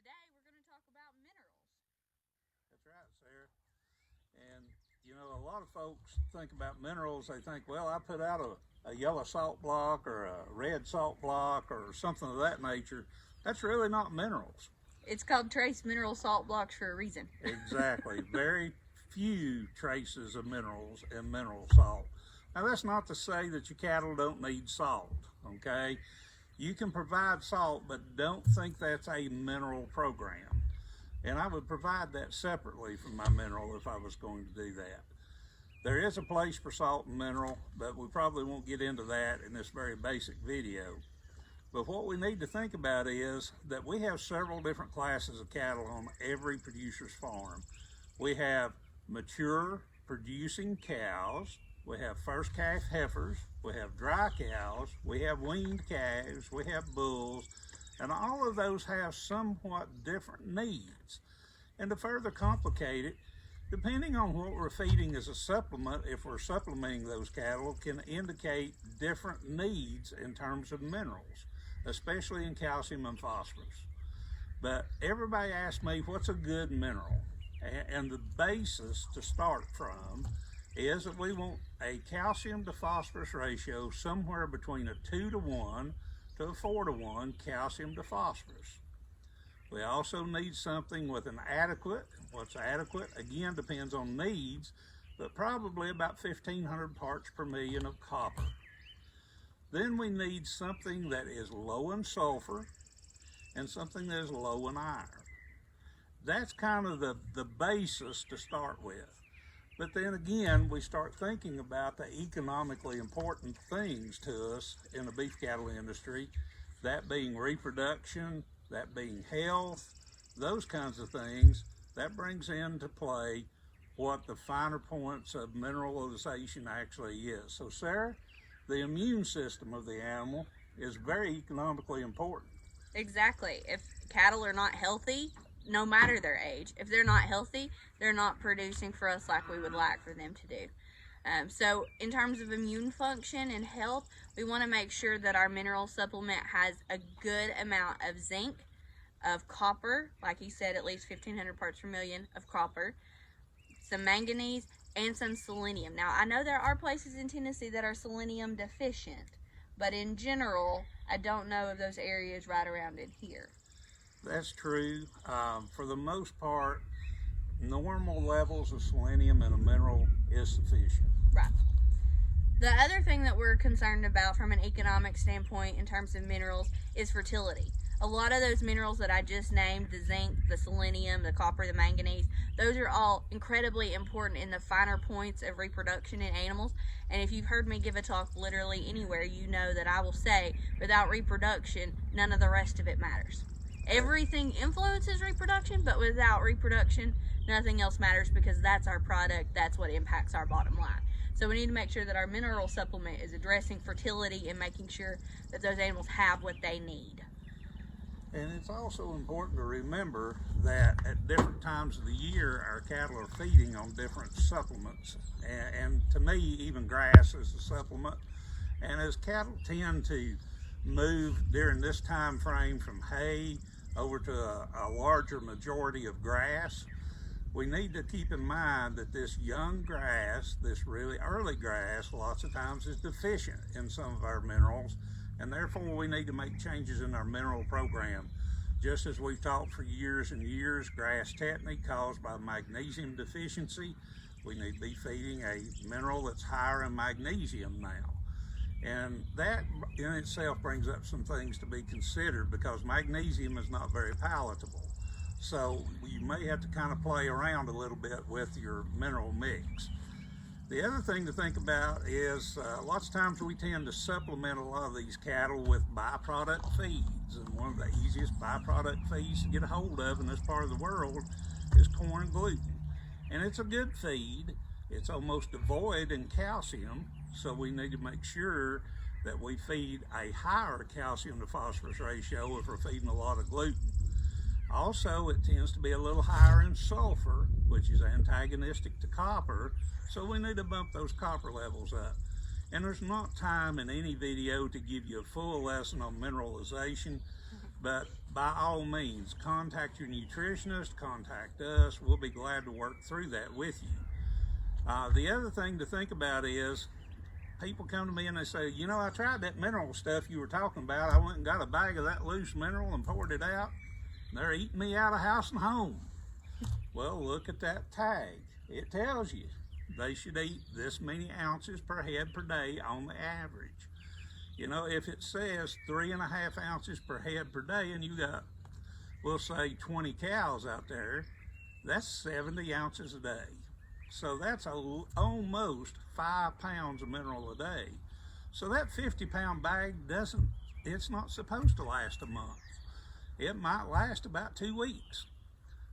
today we're going to talk about minerals. That's right, Sarah. And you know, a lot of folks think about minerals, they think, well, I put out a yellow salt block or a red salt block or something of that nature. That's really not minerals. It's called trace mineral salt blocks for a reason. Exactly. Very few traces of minerals in mineral salt. Now, that's not to say that your cattle don't need salt, okay? You can provide salt, but don't think that's a mineral program. And I would provide that separately from my mineral if I was going to do that. There is a place for salt and mineral, but we probably won't get into that in this very basic video. But what we need to think about is that we have several different classes of cattle on every producer's farm. We have mature producing cows, we have first calf heifers, we have dry cows, we have weaned calves, we have bulls, and all of those have somewhat different needs. And to further complicate it, depending on what we're feeding as a supplement, if we're supplementing those cattle, can indicate different needs in terms of minerals, especially in calcium and phosphorus. But everybody asks me, what's a good mineral? And the basis to start from is that we want a calcium to phosphorus ratio somewhere between a 2-to-1 to a 4-to-1 calcium to phosphorus. We also need something with an adequate, what's adequate again depends on needs, but probably about 1,500 parts per million of copper. Then we need something that is low in sulfur and something that is low in iron. That's kind of the basis to start with. But then again, we start thinking about the economically important things to us in the beef cattle industry, that being reproduction, that being health, those kinds of things. That brings into play what the finer points of mineralization actually is. So Sarah, the immune system of the animal is very economically important. Exactly. If cattle are not healthy, no matter their age, if they're not healthy, they're not producing for us like we would like for them to do. So in terms of immune function and health, we want to make sure that our mineral supplement has a good amount of zinc, of copper, like you said, at least 1,500 parts per million of copper, some manganese, and some selenium. Now, I know there are places in Tennessee that are selenium deficient, but in general, I don't know of those areas right around in here. That's true. For the most part, normal levels of selenium in a mineral is sufficient. Right. The other thing that we're concerned about from an economic standpoint in terms of minerals is fertility. A lot of those minerals that I just named, the zinc, the selenium, the copper, the manganese, those are all incredibly important in the finer points of reproduction in animals. And if you've heard me give a talk literally anywhere, you know that I will say, without reproduction, none of the rest of it matters. Everything influences reproduction, but without reproduction, nothing else matters, because that's our product, that's what impacts our bottom line. So we need to make sure that our mineral supplement is addressing fertility and making sure that those animals have what they need. And it's also important to remember that at different times of the year, our cattle are feeding on different supplements. And to me, even grass is a supplement. And as cattle tend to move during this time frame from hay over to a larger majority of grass, we need to keep in mind that this young grass, this really early grass, lots of times is deficient in some of our minerals, and therefore we need to make changes in our mineral program. Just as we've taught for years and years, grass tetany caused by magnesium deficiency, we need to be feeding a mineral that's higher in magnesium now. And that in itself brings up some things to be considered, because magnesium is not very palatable. So you may have to kind of play around a little bit with your mineral mix. The other thing to think about is lots of times we tend to supplement a lot of these cattle with byproduct feeds. And one of the easiest byproduct feeds to get a hold of in this part of the world is corn and gluten. And it's a good feed. It's almost devoid in calcium. So we need to make sure that we feed a higher calcium to phosphorus ratio if we're feeding a lot of gluten. Also, it tends to be a little higher in sulfur, which is antagonistic to copper, so we need to bump those copper levels up. And there's not time in any video to give you a full lesson on mineralization, But by all means, contact your nutritionist, contact us. We'll be glad to work through that with you. The other thing to think about is people come to me and they say, you know, I tried that mineral stuff you were talking about. I went and got a bag of that loose mineral and poured it out. And they're eating me out of house and home. Well, look at that tag. It tells you they should eat this many ounces per head per day on the average. You know, if it says 3.5 ounces per head per day and you got, we'll say 20 cows out there, that's 70 ounces a day. So that's almost 5 pounds of mineral a day. So that 50-pound bag it's not supposed to last a month. It might last about 2 weeks.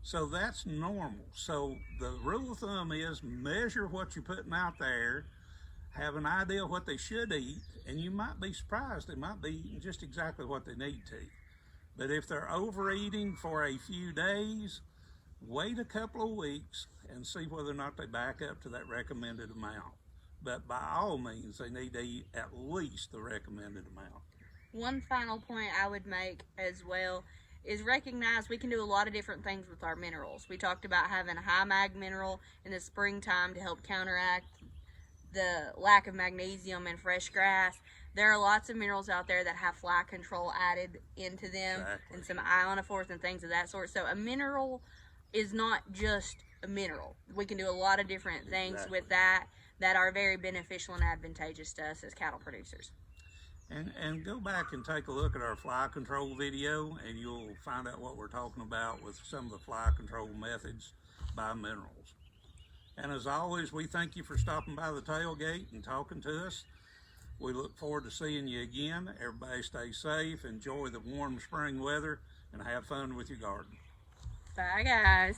So that's normal. So the rule of thumb is measure what you're putting out there, have an idea of what they should eat, and you might be surprised they might be eating just exactly what they need to. But if they're overeating for a few days, wait a couple of weeks and see whether or not they back up to that recommended amount. But by all means, they need to eat at least the recommended amount. One final point I would make as well is recognize we can do a lot of different things with our minerals. We talked about having a high mag mineral in the springtime to help counteract the lack of magnesium in fresh grass. There are lots of minerals out there that have fly control added into them, exactly, and some ionophores and things of that sort. So a mineral is not just a mineral. We can do a lot of different things, exactly, with that are very beneficial and advantageous to us as cattle producers. And go back and take a look at our fly control video and you'll find out what we're talking about with some of the fly control methods by minerals. And as always, we thank you for stopping by the tailgate and talking to us. We look forward to seeing you again. Everybody stay safe, enjoy the warm spring weather, and have fun with your garden. Bye, guys.